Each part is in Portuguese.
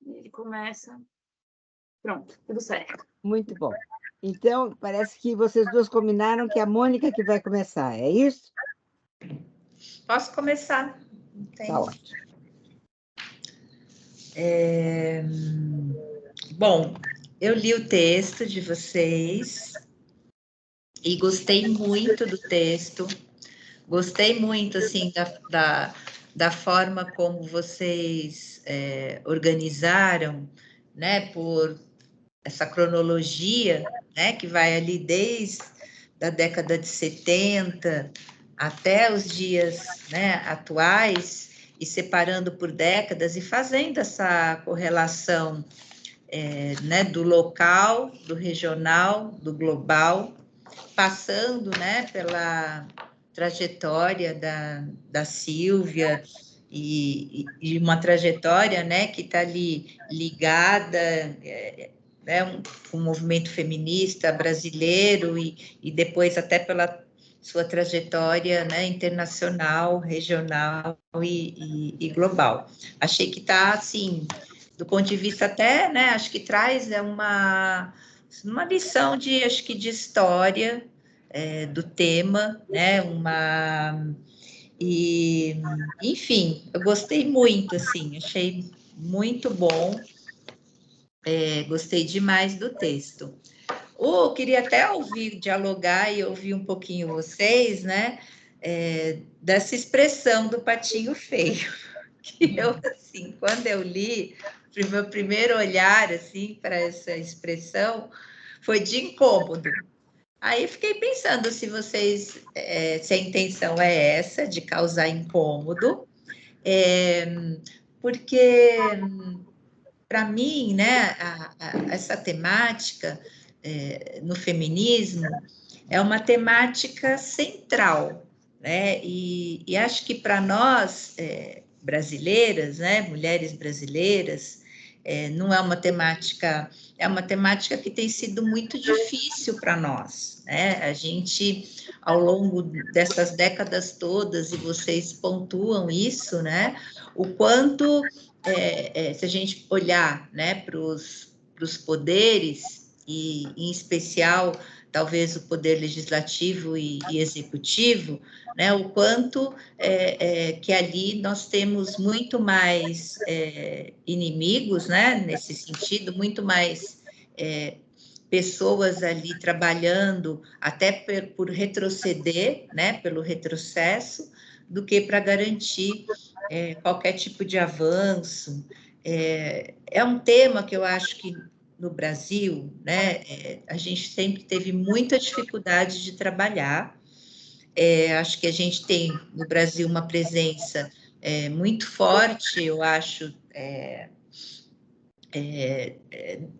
Ele começa... Pronto, tudo certo. Muito bom. Então, parece que vocês duas combinaram que é a Mônica que vai começar, é isso? Posso começar? Tá ótimo. Bom, eu li o texto de vocês e gostei muito do texto. Gostei muito, assim, da forma como vocês organizaram, né, por essa cronologia, né, que vai ali desde a década de 70 até os dias, né, atuais, e separando por décadas e fazendo essa correlação, né, do local, do regional, do global, passando, né, pela trajetória da Sílvia e uma trajetória, né, que está ali ligada, né, com o movimento feminista brasileiro e depois até pela sua trajetória, né, internacional, regional e global. Achei que está, assim, do ponto de vista até, né, acho que traz uma lição de, acho que de história do tema, né, enfim, eu gostei muito, assim, achei muito bom, gostei demais do texto. Queria até dialogar e ouvir um pouquinho vocês, né, dessa expressão do patinho feio, que eu, assim, quando eu li, o meu primeiro olhar, assim, para essa expressão foi de incômodo. Aí fiquei pensando se se a intenção é essa, de causar incômodo, porque, para mim, né, essa temática no feminismo é uma temática central, né, e acho que para nós, brasileiras, né, mulheres brasileiras, não é uma temática, é uma temática que tem sido muito difícil para nós, né? A gente, ao longo dessas décadas todas, e vocês pontuam isso, né? O quanto, se a gente olhar, né, para os poderes, e em especial, talvez o poder legislativo e executivo, né, o quanto que ali nós temos muito mais inimigos, né, nesse sentido, muito mais pessoas ali trabalhando até por retroceder, né, pelo retrocesso, do que para garantir qualquer tipo de avanço. É um tema que eu acho que no Brasil, né, a gente sempre teve muita dificuldade de trabalhar. Acho que a gente tem no Brasil uma presença muito forte, eu acho,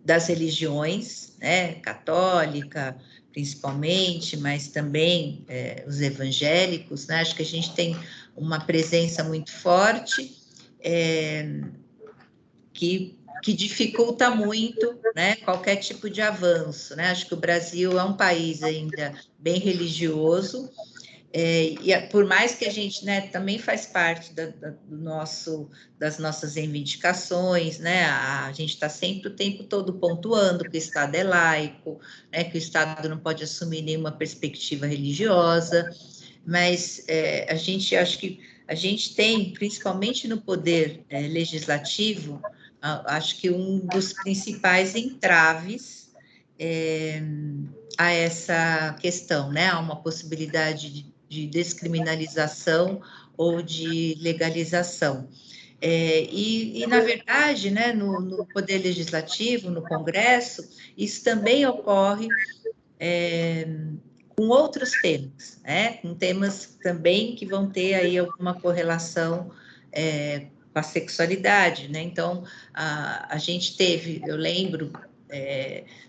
das religiões, né, católica, principalmente, mas também os evangélicos, né, acho que a gente tem uma presença muito forte, que dificulta muito, né, qualquer tipo de avanço, né, acho que o Brasil é um país ainda bem religioso, por mais que a gente, né, também faz parte das nossas reivindicações, né, a gente está sempre o tempo todo pontuando que o Estado é laico, né, que o Estado não pode assumir nenhuma perspectiva religiosa, mas a gente, acho que a gente tem, principalmente no poder legislativo, acho que um dos principais entraves a essa questão, né, a uma possibilidade de descriminalização ou de legalização. Na verdade, né, no Poder Legislativo, no Congresso, isso também ocorre com outros temas, né, com temas também que vão ter aí alguma correlação com a sexualidade, né, então, a gente teve, eu lembro,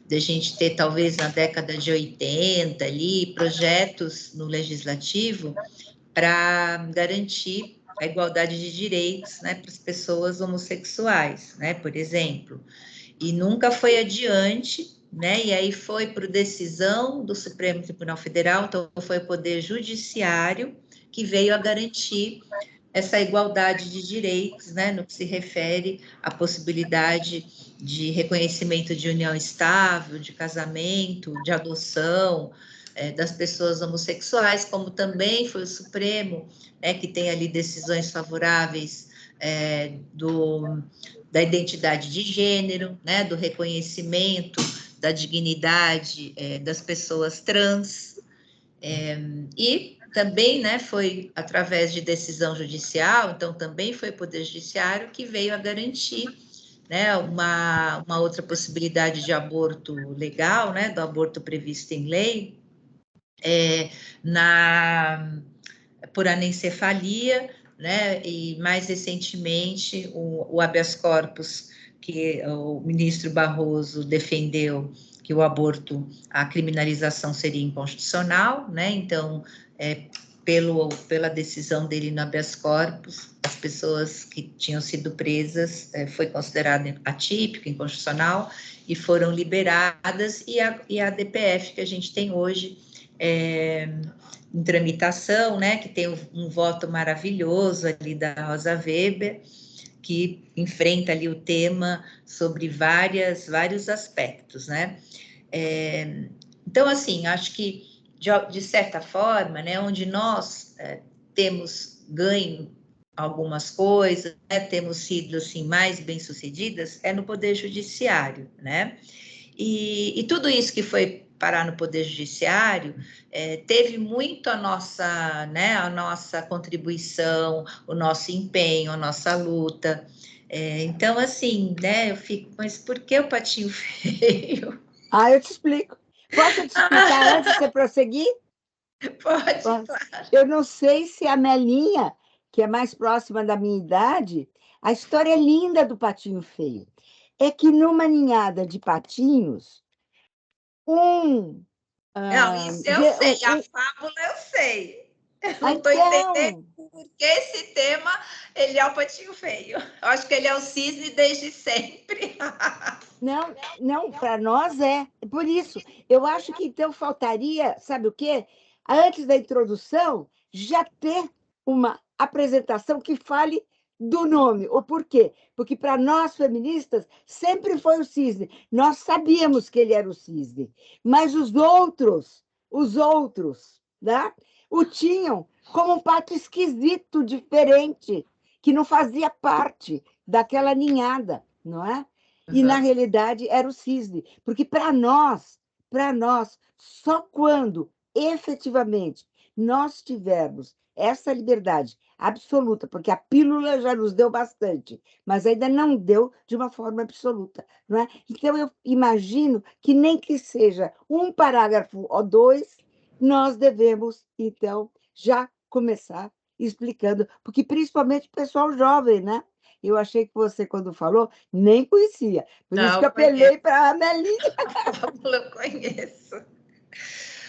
de a gente ter, talvez, na década de 80, ali, projetos no Legislativo para garantir a igualdade de direitos, né, para as pessoas homossexuais, né, por exemplo, e nunca foi adiante, né, e aí foi por decisão do Supremo Tribunal Federal, então foi o Poder Judiciário que veio a garantir essa igualdade de direitos, né, no que se refere à possibilidade de reconhecimento de união estável, de casamento, de adoção, das pessoas homossexuais, como também foi o Supremo, né, que tem ali decisões favoráveis da identidade de gênero, né, do reconhecimento da dignidade das pessoas trans, e também, né, foi através de decisão judicial, então também foi o Poder Judiciário que veio a garantir, né, uma outra possibilidade de aborto legal, né, do aborto previsto em lei, por anencefalia, né, e mais recentemente o habeas corpus, que o ministro Barroso defendeu que o aborto, a criminalização seria inconstitucional, né, então, pela decisão dele no habeas corpus, as pessoas que tinham sido presas foi considerado atípico, inconstitucional, e foram liberadas, e a DPF que a gente tem hoje, em tramitação, né, que tem um voto maravilhoso ali da Rosa Weber, que enfrenta ali o tema sobre vários aspectos, né? Então, assim, acho que, de certa forma, né, onde nós temos ganho algumas coisas, né, temos sido, assim, mais bem-sucedidas, no Poder Judiciário, né? E tudo isso que foi parar no Poder Judiciário teve muito a nossa contribuição, o nosso empenho, a nossa luta. Então, assim, né, eu fico, mas por que o patinho feio? Ah, eu te explico. Posso te explicar antes de você prosseguir? Pode, Posso. claro. Eu não sei se a Melinha, que é mais próxima da minha idade, a história é linda do patinho feio. É que numa ninhada de patinhos, um. Não, ah, isso eu de- sei, a um- fábula eu sei. Eu não estou entendendo então, por que esse tema ele é o patinho feio. Eu acho que ele é o cisne desde sempre. não, não, para nós é. Por isso, eu acho que então faltaria, sabe o quê? Antes da introdução, já ter uma apresentação que fale do nome. O porquê? Porque para nós feministas sempre foi o cisne. Nós sabíamos que ele era o cisne, mas os outros, né, o tinham como um pato esquisito, diferente, que não fazia parte daquela ninhada, não é? E, na Uhum. realidade, era o cisne. Porque, para nós, só quando efetivamente nós tivermos essa liberdade absoluta, porque a pílula já nos deu bastante, mas ainda não deu de uma forma absoluta, não é? Então, eu imagino que nem que seja um parágrafo ou dois, nós devemos, então, já começar explicando, porque principalmente o pessoal jovem, né? Eu achei que você, quando falou, nem conhecia. Por isso Não, que eu eu conheço, apelei para a Amelinha. a fábula eu conheço.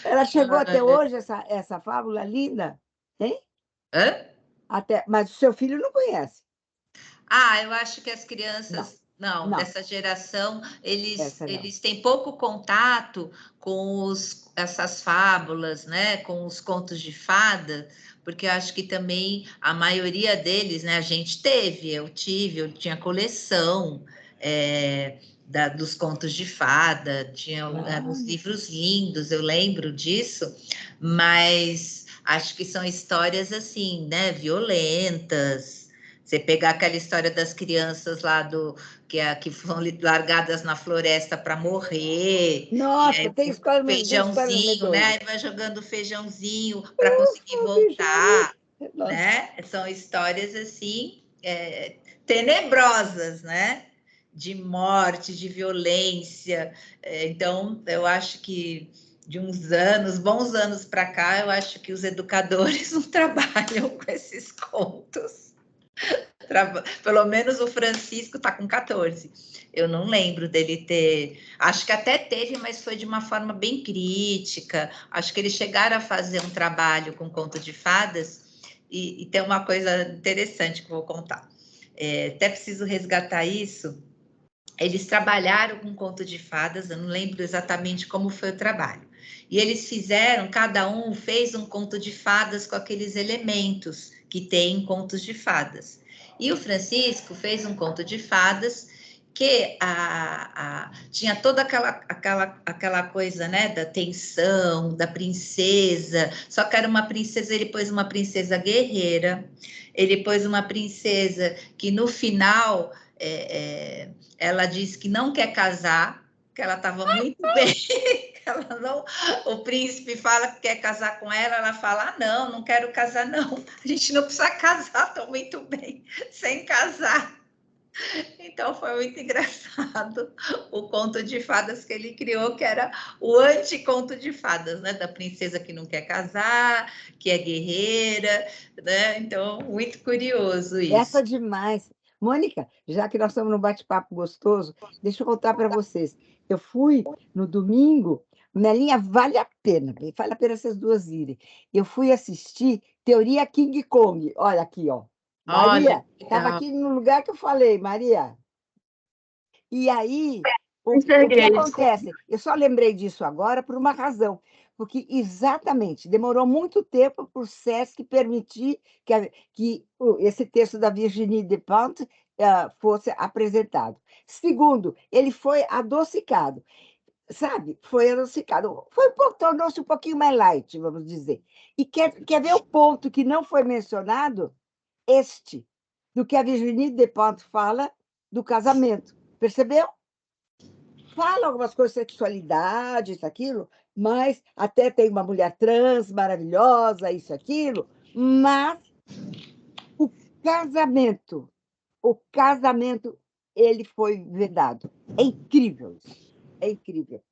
Ela chegou até hoje, essa fábula linda, hein? Hã? Mas o seu filho não conhece. Ah, eu acho que as Não, crianças, não, não, dessa geração, eles, essa não. eles têm pouco contato com essas fábulas, né, com os contos de fada, porque eu acho que também a maioria deles, né, a gente teve, eu tinha coleção dos contos de fada, tinha uns livros lindos, eu lembro disso, mas acho que são histórias assim, né, violentas. Você pegar aquela história das crianças lá que foram largadas na floresta para morrer, e Nossa, aí tem histórias feijãozinho, né? medonhas. Aí vai jogando feijãozinho para conseguir O bicho, voltar, nossa. né? São histórias assim tenebrosas, né? De morte, de violência. Então, eu acho que de uns anos, bons anos para cá, eu acho que os educadores não trabalham com esses contos. Pelo menos o Francisco está com 14. Eu não lembro dele ter. Acho que até teve, mas foi de uma forma bem crítica. Acho que eles chegaram a fazer um trabalho com conto de fadas, e tem uma coisa interessante que eu vou contar. Até preciso resgatar isso. Eles trabalharam com conto de fadas, eu não lembro exatamente como foi o trabalho, E eles fizeram, cada um fez um conto de fadas com aqueles elementos que tem em contos de fadas. E o Francisco fez um conto de fadas que tinha toda aquela coisa, né, da tensão, da princesa, só que era uma princesa, ele pôs uma princesa guerreira, ele pôs uma princesa que no final ela disse que não quer casar, que ela estava muito bem, que ela não, o príncipe fala que quer casar com ela, ela fala, não, não quero casar não, a gente não precisa casar, estou muito bem sem casar. Então foi muito engraçado o conto de fadas que ele criou, que era o anticonto de fadas, né? Da princesa que não quer casar, que é guerreira, né? Então, muito curioso isso. Essa demais. Mônica, já que nós estamos num bate-papo gostoso, deixa eu contar para vocês. Eu fui no domingo, Melinha, vale a pena vocês duas irem. Eu fui assistir Teoria King Kong. Olha aqui, ó. Olha, Maria, estava aqui no lugar que eu falei, Maria. E aí, o que Enxerguei. acontece? Eu só lembrei disso agora por uma razão, porque exatamente demorou muito tempo para o SESC permitir que esse texto da Virginie Despentes fosse apresentado. Segundo, ele foi adocicado, sabe? Foi adocicado. Tornou-se um pouquinho mais light, vamos dizer. E quer ver o ponto que não foi mencionado? Este, do que a Virginie Despentes fala do casamento. Percebeu? Fala algumas coisas, sexualidade, isso, aquilo, mas até tem uma mulher trans maravilhosa, isso, aquilo, mas o casamento, o casamento, ele foi vedado. É incrível isso, é incrível.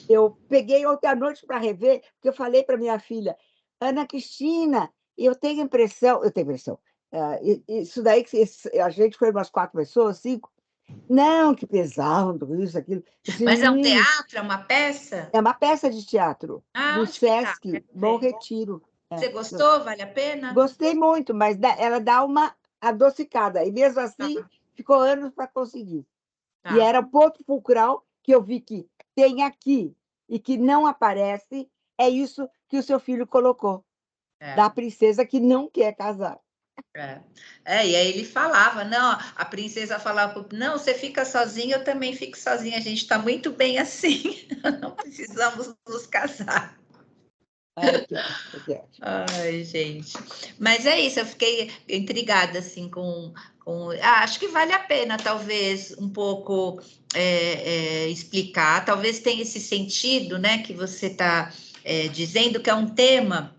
Eu peguei ontem à noite para rever, porque eu falei para minha filha, Ana Cristina, eu tenho impressão, isso daí que a gente foi umas 4 pessoas, 5, não, que pesado, isso, aquilo. mas é um Menino, teatro, é uma peça? é uma peça de teatro Ah, do onde que tá? Sesc Bom Retiro. Você gostou? Vale a pena? Gostei muito, mas ela dá uma adocicada, e mesmo assim Tá, ficou anos para conseguir. E tá. era o ponto fulcral que eu vi que tem aqui e que não aparece, é isso que o seu filho colocou, É. da princesa que não quer casar. E aí ele falava, não, a princesa falava, não, você fica sozinha, eu também fico sozinha, a gente está muito bem assim, não precisamos nos casar. Ai, que ótimo, que ótimo. Ai, gente. Mas é isso, eu fiquei intrigada, assim, acho que vale a pena, talvez, um pouco explicar, talvez tenha esse sentido, né, que você está dizendo, que é um tema.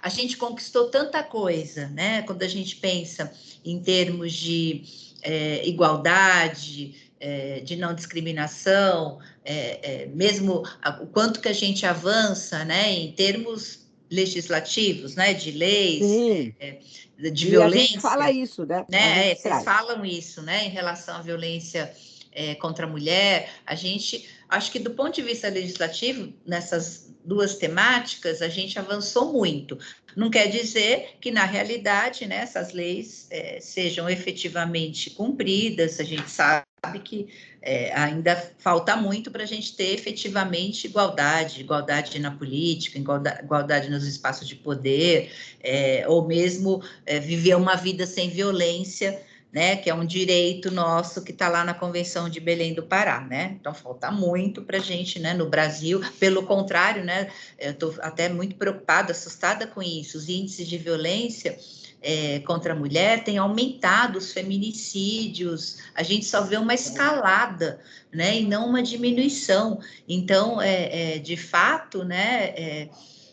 A gente conquistou tanta coisa, né? Quando a gente pensa em termos de igualdade, de não discriminação, mesmo o quanto que a gente avança, né? Em termos legislativos, né? De leis, Sim, de e a gente fala violência, isso, né? A né? gente Vocês traz. falam isso, né? Em relação à violência contra a mulher, a gente, acho que do ponto de vista legislativo, nessas duas temáticas, a gente avançou muito. Não quer dizer que, na realidade, né, essas leis sejam efetivamente cumpridas, a gente sabe que ainda falta muito para a gente ter efetivamente igualdade na política, igualdade nos espaços de poder, ou mesmo viver uma vida sem violência, né, que é um direito nosso que está lá na Convenção de Belém do Pará, né? Então falta muito para a gente, né, no Brasil. Pelo contrário, né, eu estou até muito preocupada, assustada com isso. Os índices de violência contra a mulher têm aumentado, os feminicídios. A gente só vê uma escalada, né, e não uma diminuição. Então, de fato, né,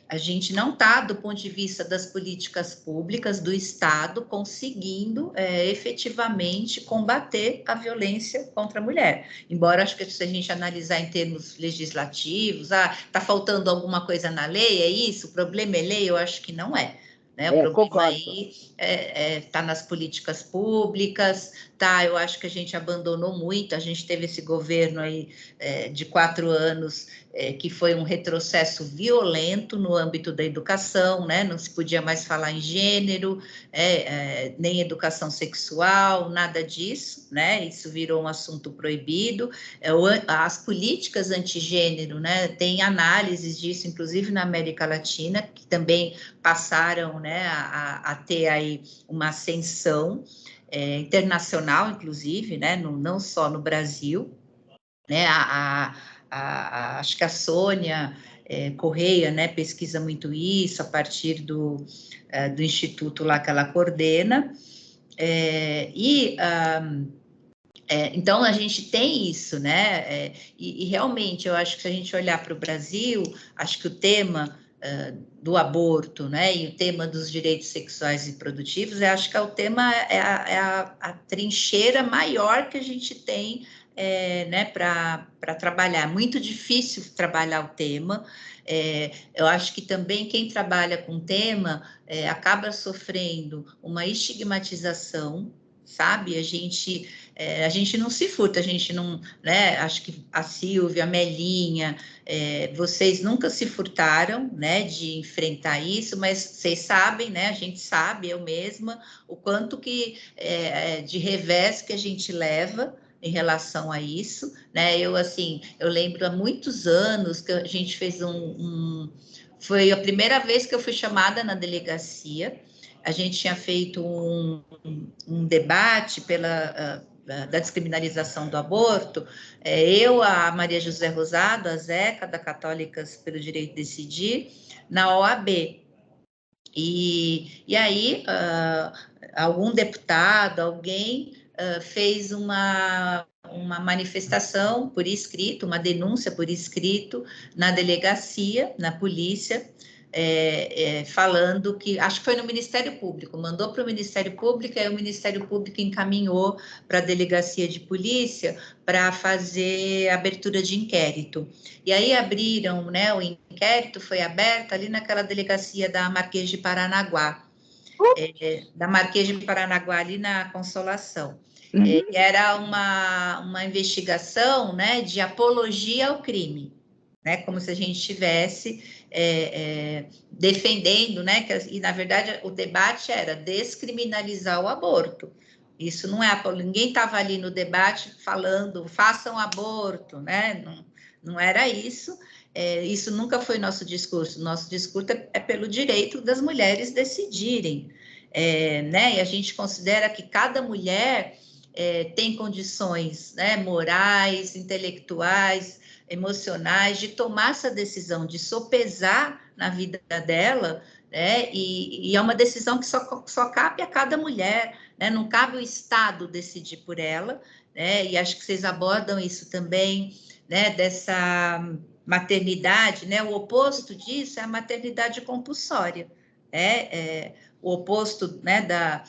a gente não está, do ponto de vista das políticas públicas do Estado, conseguindo efetivamente combater a violência contra a mulher. Embora, acho que se a gente analisar em termos legislativos, está faltando alguma coisa na lei, é isso? O problema é lei? Eu acho que não é. Né? O problema Concordo. aí está nas políticas públicas, tá? Eu acho que a gente abandonou muito, a gente teve esse governo aí de 4 anos que foi um retrocesso violento no âmbito da educação, né? Não se podia mais falar em gênero, nem educação sexual, nada disso, né? Isso virou um assunto proibido. As políticas antigênero, né? Tem análises disso, inclusive na América Latina, que também passaram, né, a ter aí uma ascensão internacional, inclusive, né? Não só no Brasil, né? Acho que a Sônia Correia, né, pesquisa muito isso a partir do instituto lá que ela coordena, então a gente tem isso, né? E realmente eu acho que se a gente olhar para o Brasil, acho que o tema do aborto, né, e o tema dos direitos sexuais e reprodutivos, eu acho que o tema a trincheira maior que a gente tem, né, para trabalhar. Muito difícil trabalhar o tema. Eu acho que também quem trabalha com o tema acaba sofrendo uma estigmatização, sabe? A gente não se furta, a gente não, né? Acho que a Silvia, a Melinha, vocês nunca se furtaram, né, de enfrentar isso, mas vocês sabem, né? A gente sabe, eu mesma, o quanto que de revés que a gente leva em relação a isso, né? Eu lembro há muitos anos que a gente fez foi a primeira vez que eu fui chamada na delegacia. A gente tinha feito um debate da descriminalização do aborto, eu, a Maria José Rosado, a Zeca, da Católicas pelo Direito de Decidir, na OAB. E aí, algum deputado, alguém fez uma manifestação por escrito, uma denúncia por escrito na delegacia, na polícia, falando que, acho que foi no Ministério Público, mandou para o Ministério Público, aí o Ministério Público encaminhou para a delegacia de polícia para fazer abertura de inquérito. E aí abriram, né, o inquérito foi aberto ali naquela delegacia da Marquês de Paranaguá, ali na Consolação. Era uma investigação, né, de apologia ao crime, né, como se a gente estivesse defendendo, né, e na verdade o debate era descriminalizar o aborto. Isso não ninguém estava ali no debate falando façam aborto, né, não era isso. Isso nunca foi nosso discurso é pelo direito das mulheres decidirem, né, e a gente considera que cada mulher tem condições, né, morais, intelectuais, emocionais, de tomar essa decisão, de sopesar na vida dela, né? E é uma decisão que só cabe a cada mulher, né? Não cabe o Estado decidir por ela, né? E acho que vocês abordam isso também, né? Dessa maternidade, né? O oposto disso é a maternidade compulsória, né? O oposto, né, da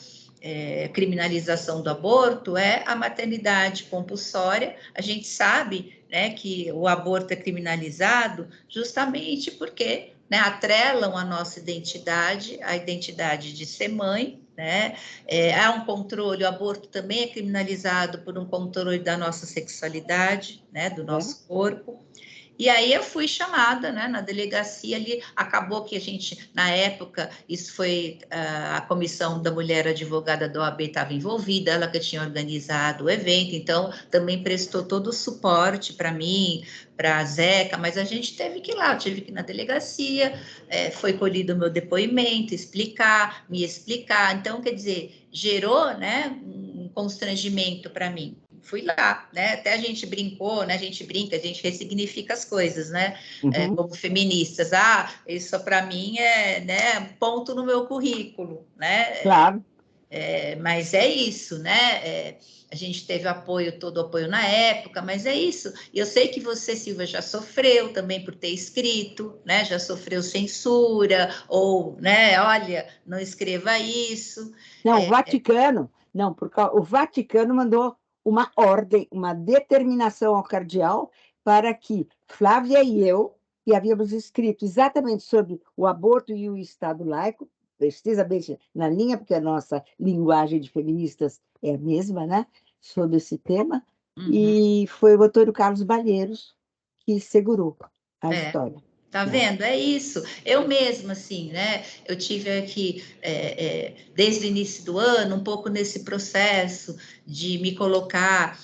criminalização do aborto é a maternidade compulsória. A gente sabe, né, que o aborto é criminalizado justamente porque, né, atrelam a nossa identidade, a identidade de ser mãe, né? Há um controle, o aborto também é criminalizado por um controle da nossa sexualidade, né, do nosso corpo. E aí eu fui chamada, né, na delegacia ali, acabou que a gente, na época, isso foi a comissão da mulher advogada da OAB estava envolvida, ela que tinha organizado o evento, então também prestou todo o suporte para mim, para a Zeca, mas a gente teve que ir lá, eu tive que ir na delegacia, foi colhido o meu depoimento, me explicar, então, quer dizer, gerou, né, um constrangimento para mim. Fui lá, né? Até a gente brincou, né? A gente brinca, a gente ressignifica as coisas, né? Como feministas. Isso para mim né, ponto no meu currículo, né? Claro. Mas é isso, né? A gente teve todo o apoio na época, mas é isso. E eu sei que você, Silvia, já sofreu também por ter escrito, né? Já sofreu censura, ou, né? Olha, não escreva isso. Não, o Vaticano, não, porque o Vaticano mandou uma ordem, uma determinação ao cardeal para que Flávia e eu, que havíamos escrito exatamente sobre o aborto e o Estado laico, precisamente na linha, porque a nossa linguagem de feministas é a mesma, né, sobre esse tema, e foi o Antônio Carlos Balheiros que segurou a história. Tá vendo? É isso. Eu mesma, assim, né? Eu tive aqui, desde o início do ano, um pouco nesse processo de me colocar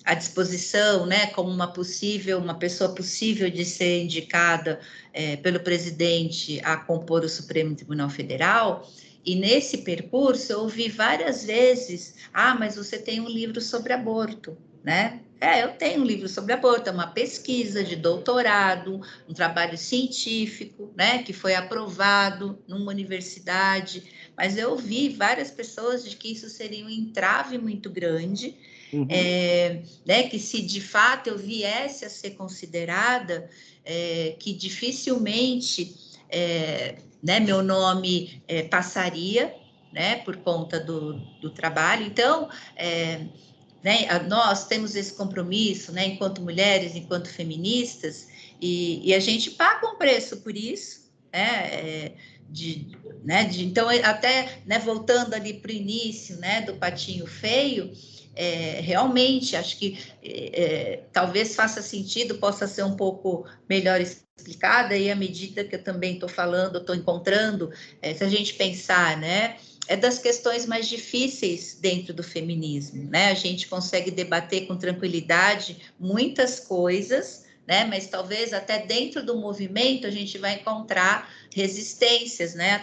à disposição, né? Como uma pessoa possível de ser indicada pelo presidente a compor o Supremo Tribunal Federal. E nesse percurso eu ouvi várias vezes: ah, mas você tem um livro sobre aborto, né? Eu tenho um livro sobre aborto, é uma pesquisa de doutorado, um trabalho científico, né, que foi aprovado numa universidade, mas eu ouvi várias pessoas de que isso seria um entrave muito grande, né, que se de fato eu viesse a ser considerada, que dificilmente, né, meu nome passaria, né, por conta do trabalho. Então, né, nós temos esse compromisso, né, enquanto mulheres, enquanto feministas, e a gente paga um preço por isso, né, então, até, né, voltando ali para o início, né, do Patinho Feio, realmente, acho que talvez faça sentido, possa ser um pouco melhor explicada, e à medida que eu também estou falando, estou encontrando, se a gente pensar, né, das questões mais difíceis dentro do feminismo, né? A gente consegue debater com tranquilidade muitas coisas, né? Mas talvez até dentro do movimento a gente vai encontrar resistências, né?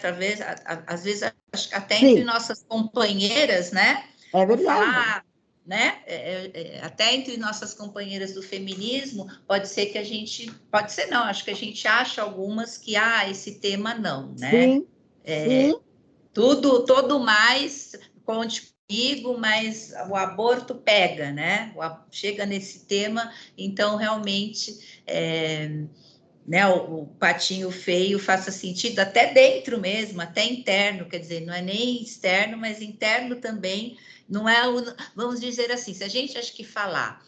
Às vezes, acho que até entre nossas companheiras, né? É verdade. Vou falar, né? Até entre nossas companheiras do feminismo, pode ser que a gente, pode ser não, acho que a gente acha algumas que, esse tema não, né? Sim. Todo mais, conte comigo, mas o aborto pega, né? Chega nesse tema, então realmente, né, o Patinho Feio faça sentido até dentro mesmo, até interno, quer dizer, não é nem externo, mas interno também, não é, vamos dizer assim, se a gente acha que falar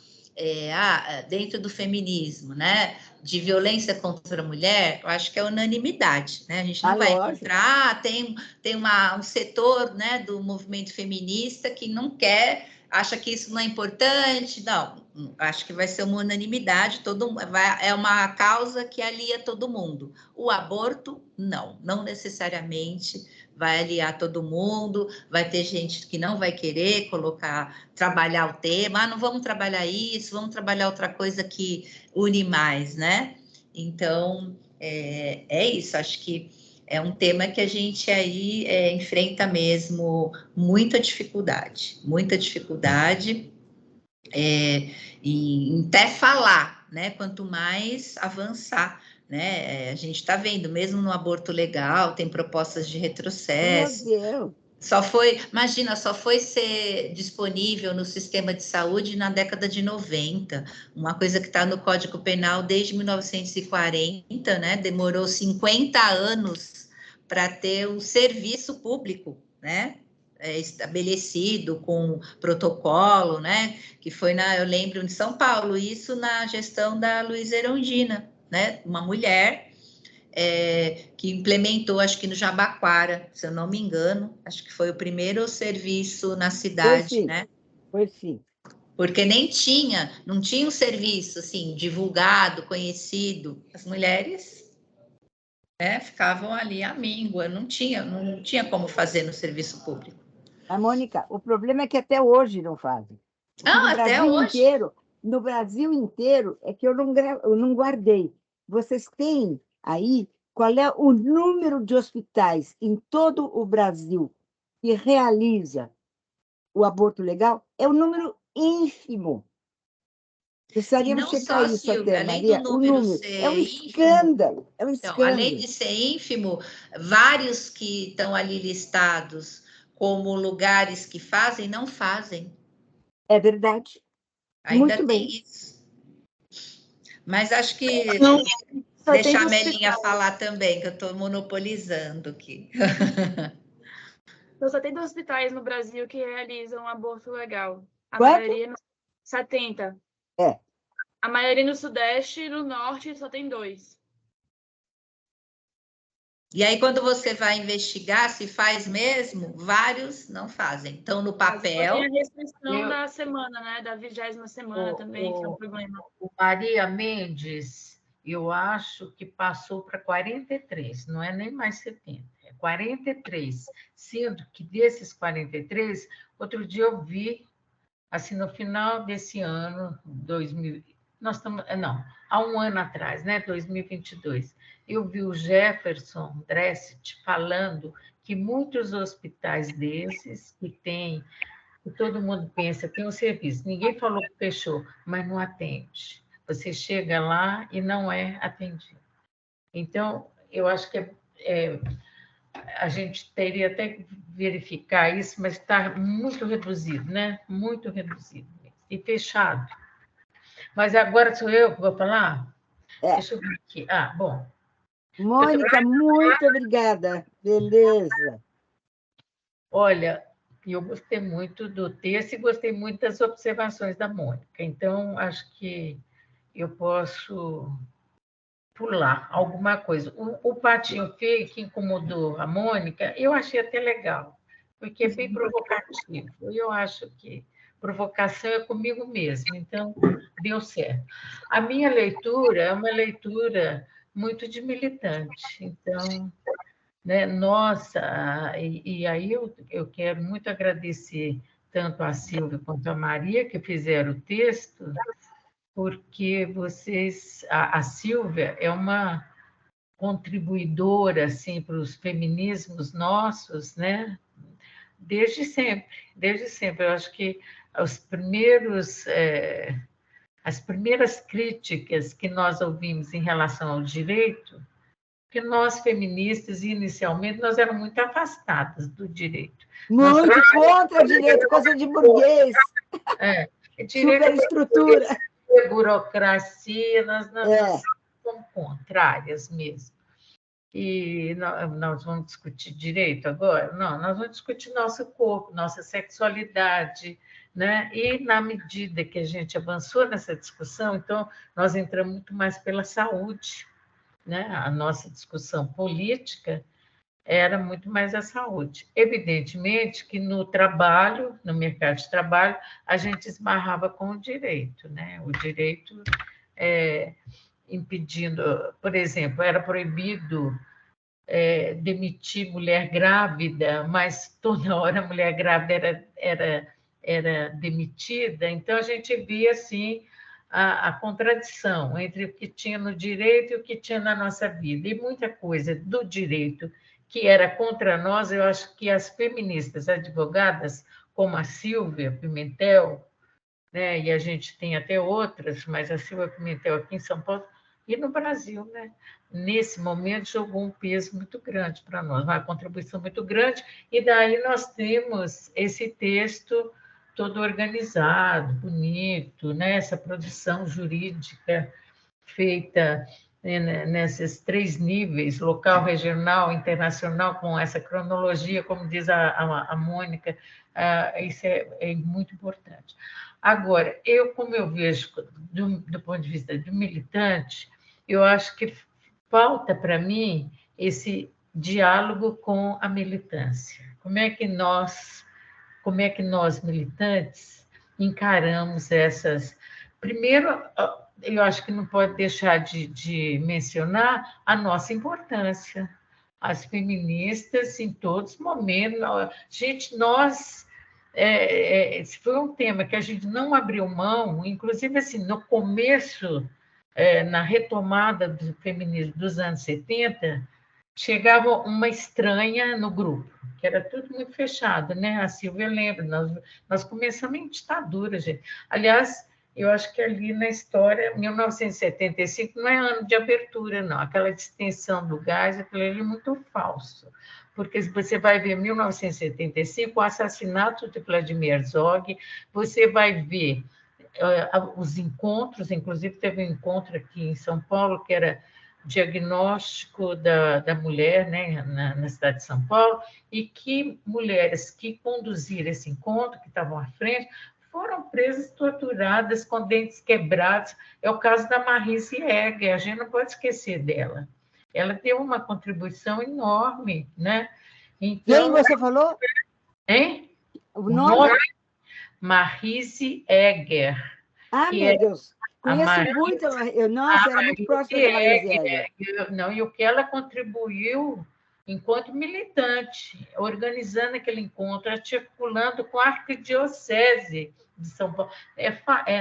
dentro do feminismo, né, de violência contra a mulher, eu acho que é unanimidade, né? A gente não vai encontrar, tem um setor, né, do movimento feminista que não quer, acha que isso não é importante, não, acho que vai ser uma unanimidade, é uma causa que alia todo mundo. O aborto, não necessariamente vai aliar todo mundo, vai ter gente que não vai querer trabalhar o tema, não vamos trabalhar isso, vamos trabalhar outra coisa que une mais, né? Então, é isso, acho que é um tema que a gente aí enfrenta mesmo muita dificuldade, em até falar, né? Quanto mais avançar, né? A gente está vendo, mesmo no aborto legal, tem propostas de retrocesso. Meu Deus! Só foi ser disponível no sistema de saúde na década de 90, uma coisa que está no Código Penal desde 1940, né? Demorou 50 anos para ter um serviço público, né? Estabelecido com protocolo, né? Que foi eu lembro, em São Paulo, isso na gestão da Luísa Erundina, né? Uma mulher que implementou, acho que no Jabaquara, se eu não me engano, acho que foi o primeiro serviço na cidade, né? Foi sim. Porque não tinha um serviço assim divulgado, conhecido. As mulheres, né, ficavam ali à míngua, não tinha como fazer no serviço público. Mônica, o problema é que até hoje não fazem. Até hoje. No Brasil inteiro é que eu não guardei. Vocês têm aí qual é o número de hospitais em todo o Brasil que realiza o aborto legal? É um número ínfimo. Precisaríamos checar isso até, além Maria. do número é um escândalo. É um escândalo. Então, além de ser ínfimo, vários que estão ali listados como lugares que fazem, não fazem. É verdade. Ainda Muito tem bem. isso. Mas acho que Só deixar a tem Melinha falar também, que eu estou monopolizando aqui. Então, só tem 2 hospitais no Brasil que realizam aborto legal. A Quanto? maioria 70. É. A maioria no Sudeste e no Norte só tem 2. E aí, quando você vai investigar se faz mesmo, vários não fazem. Então, no papel... Tem a restrição da semana, né? Da 20ª semana também, que é um problema. O Maria Mendes, eu acho que passou para 43, não é nem mais 70, é 43, sendo que desses 43, outro dia eu vi, assim, no final desse ano, 2000, nós estamos, não, há um ano atrás, né, 2022, eu vi o Jefferson Dresset falando que muitos hospitais desses que tem, que todo mundo pensa, tem um serviço, ninguém falou que fechou, mas não atende. Você chega lá e não é atendido. Então, eu acho que a gente teria até que verificar isso, mas está muito reduzido, né? Muito reduzido e fechado. Mas agora sou eu que vou falar? É. Deixa eu ver aqui. Ah, bom. Mônica, muito obrigada. Beleza. Olha, eu gostei muito do texto e gostei muito das observações da Mônica. Então, acho que eu posso pular alguma coisa. O patinho feio que incomodou a Mônica, eu achei até legal, porque é bem provocativo. Eu acho que provocação é comigo mesmo, então deu certo. A minha leitura é uma leitura muito de militante, então, né, nossa, e aí eu quero muito agradecer tanto a Silvia quanto a Maria, que fizeram o texto, porque vocês, a Silvia é uma contribuidora assim para os feminismos nossos, né? Desde sempre, desde sempre. Eu acho que as primeiras críticas que nós ouvimos em relação ao direito, que nós feministas inicialmente nós éramos muito afastadas do direito. Muito contra direito, coisa de burguês. Direito, superestrutura. Burocracia, nós somos contrárias mesmo. E nós vamos discutir direito agora? Não, nós vamos discutir nosso corpo, nossa sexualidade, né? E na medida que a gente avançou nessa discussão, então nós entramos muito mais pela saúde, né? A nossa discussão política era muito mais a saúde. Evidentemente que no trabalho, no mercado de trabalho, a gente esbarrava com o direito, né? O direito impedindo, por exemplo, era proibido demitir mulher grávida, mas toda hora a mulher grávida era demitida, então a gente via assim a contradição entre o que tinha no direito e o que tinha na nossa vida, e muita coisa do direito que era contra nós, eu acho que as feministas advogadas, como a Silvia Pimentel, né, e a gente tem até outras, mas a Silvia Pimentel aqui em São Paulo, e no Brasil, né? Nesse momento, jogou um peso muito grande para nós, uma contribuição muito grande, e daí nós temos esse texto todo organizado, bonito, né? Essa produção jurídica feita nesses 3 níveis, local, regional, internacional, com essa cronologia, como diz a Mônica, isso é muito importante. Agora, como eu vejo do ponto de vista do militante, eu acho que falta para mim esse diálogo com a militância. Como é que nós militantes encaramos essas... Primeiro, eu acho que não pode deixar de mencionar a nossa importância. As feministas, em todos os momentos... Gente, esse foi um tema que a gente não abriu mão, inclusive assim, no começo, na retomada do feminismo dos anos 70, chegava uma estranha no grupo, que era tudo muito fechado, né? A Silvia lembra, nós começamos em ditadura, gente. Aliás, eu acho que ali na história, 1975 não é ano de abertura, não. Aquela distensão do gás, aquilo ali é muito falso. Porque você vai ver 1975, o assassinato de Vladimir Herzog, você vai ver os encontros, inclusive teve um encontro aqui em São Paulo, que era diagnóstico da mulher, né, na cidade de São Paulo, e que mulheres que conduziram esse encontro, que estavam à frente, foram presas, torturadas, com dentes quebrados. É o caso da Marise Egger, a gente não pode esquecer dela. Ela deu uma contribuição enorme, né? Então, quem você falou? Hein? O nome? Marise Egger. Meu Deus! Conheço muito, nossa, era muito próxima da Maria Zélia. Não, e o que ela contribuiu enquanto militante, organizando aquele encontro, articulando com a Arquidiocese de São Paulo.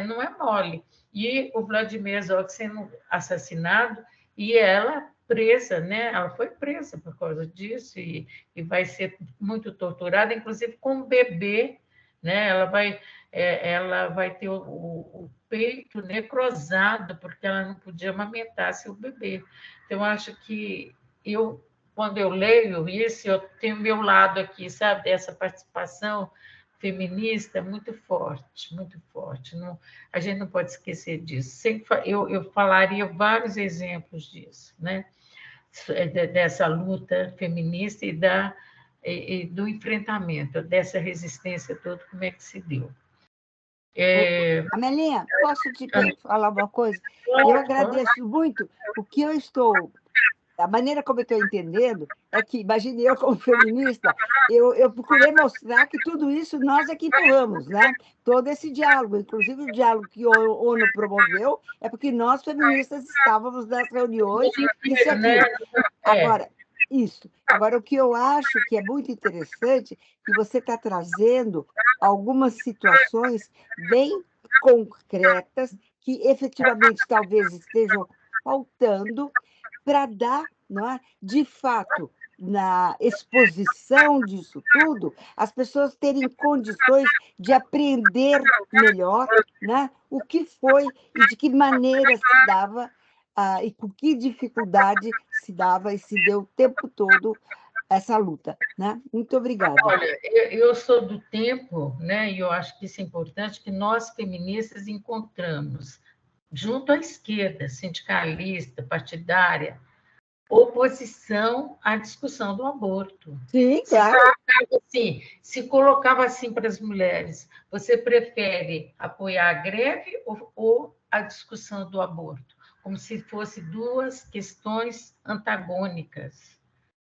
Não é mole. E o Vladimir Herzog sendo assassinado, e ela presa, né? Ela foi presa por causa disso, e vai ser muito torturada, inclusive com o bebê, né? Ela vai ter o peito necrosado, porque ela não podia amamentar seu bebê. Então, acho que quando eu leio isso, eu tenho meu lado aqui, sabe, dessa participação feminista muito forte, muito forte. Não, a gente não pode esquecer disso. Eu falaria vários exemplos disso, né? Dessa luta feminista e do enfrentamento, dessa resistência toda, como é que se deu. Amelinha, posso te falar uma coisa? Eu agradeço muito o que eu estou... A maneira como eu estou entendendo é que, imagine eu como feminista, eu procurei mostrar que tudo isso nós é que empurramos, né? Todo esse diálogo, inclusive o diálogo que o ONU promoveu, é porque nós, feministas, estávamos nas reuniões, isso e aquilo. Agora, isso. Agora, o que eu acho que é muito interessante, que você está trazendo algumas situações bem concretas, que efetivamente talvez estejam faltando, para dar, não é, de fato, na exposição disso tudo, as pessoas terem condições de aprender melhor, né, o que foi e de que maneira se dava, e com que dificuldade se dava e se deu o tempo todo essa luta, né? Muito obrigada. Olha, eu sou do tempo, né, e eu acho que isso é importante, que nós feministas encontramos, junto à esquerda, sindicalista, partidária, oposição à discussão do aborto. Sim, claro. Se colocava assim para as mulheres, você prefere apoiar a greve ou a discussão do aborto? Como se fossem duas questões antagônicas.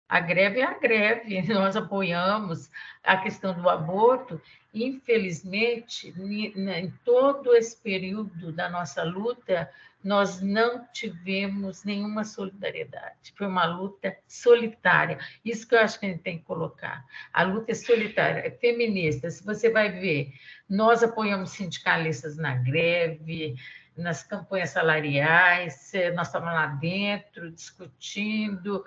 A greve é a greve, nós apoiamos a questão do aborto. Infelizmente, em todo esse período da nossa luta, nós não tivemos nenhuma solidariedade. Foi uma luta solitária. Isso que eu acho que a gente tem que colocar. A luta é solitária, é feminista. Se você vai ver, nós apoiamos sindicalistas na greve, nas campanhas salariais, nós estávamos lá dentro discutindo,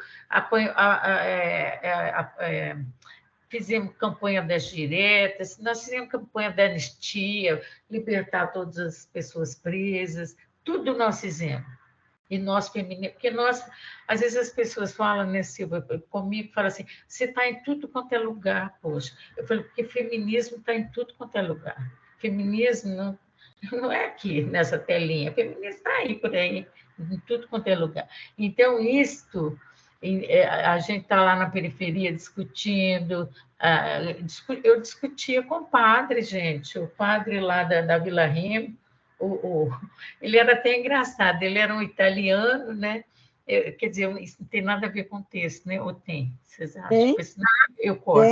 fizemos campanha das diretas, nós fizemos campanha da anistia, libertar todas as pessoas presas, tudo nós fizemos. E nós, feministas, porque nós, às vezes as pessoas falam, né, Silvia, comigo, falam assim, você está em tudo quanto é lugar, poxa. Eu falei, porque feminismo está em tudo quanto é lugar. Feminismo não é aqui, nessa telinha, feminismo está aí, por aí, em tudo quanto é lugar. Então, isto, a gente está lá na periferia discutindo, eu discutia com o padre, gente, o padre lá da Vila Rimo, ele era até engraçado, ele era um italiano, né? Quer dizer, isso não tem nada a ver com o texto, né? Ou tem? Vocês acham? Eu corto.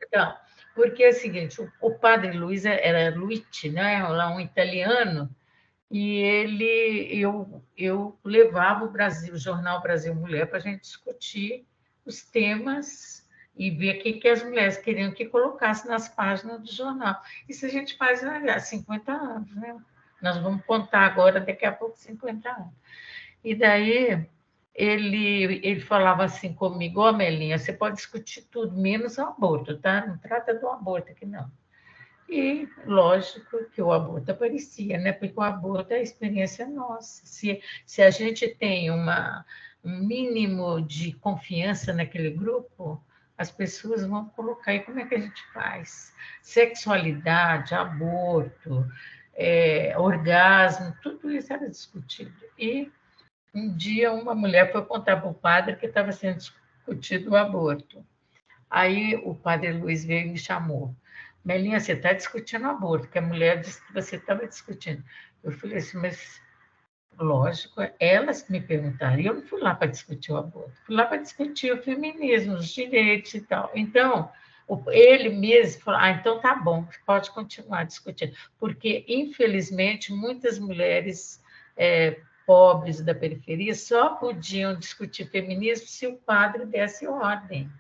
Então, porque é o seguinte, o padre Luiz era Luigi, né? Lá um italiano, e eu levava o jornal Brasil Mulher para a gente discutir os temas e ver o que as mulheres queriam que colocasse nas páginas do jornal. Isso a gente faz há 50 anos, né? Nós vamos contar agora, daqui a pouco, 50 anos. E daí ele falava assim comigo, Amelinha, você pode discutir tudo, menos o aborto, tá? Não trata do aborto aqui, não. E, lógico, que o aborto aparecia, né? Porque o aborto é a experiência nossa. Se a gente tem um mínimo de confiança naquele grupo, as pessoas vão colocar, e como é que a gente faz? Sexualidade, aborto, orgasmo, tudo isso era discutido. E um dia uma mulher foi contar para o padre que estava sendo discutido o aborto. Aí o padre Luiz veio e me chamou. Melinha, você está discutindo aborto, que a mulher disse que você estava discutindo. Eu falei assim, mas lógico, elas me perguntaram, e eu não fui lá para discutir o aborto, fui lá para discutir o feminismo, os direitos e tal. Então, ele mesmo falou, então tá bom, pode continuar discutindo, porque, infelizmente, muitas mulheres pobres da periferia só podiam discutir feminismo se o padre desse ordem.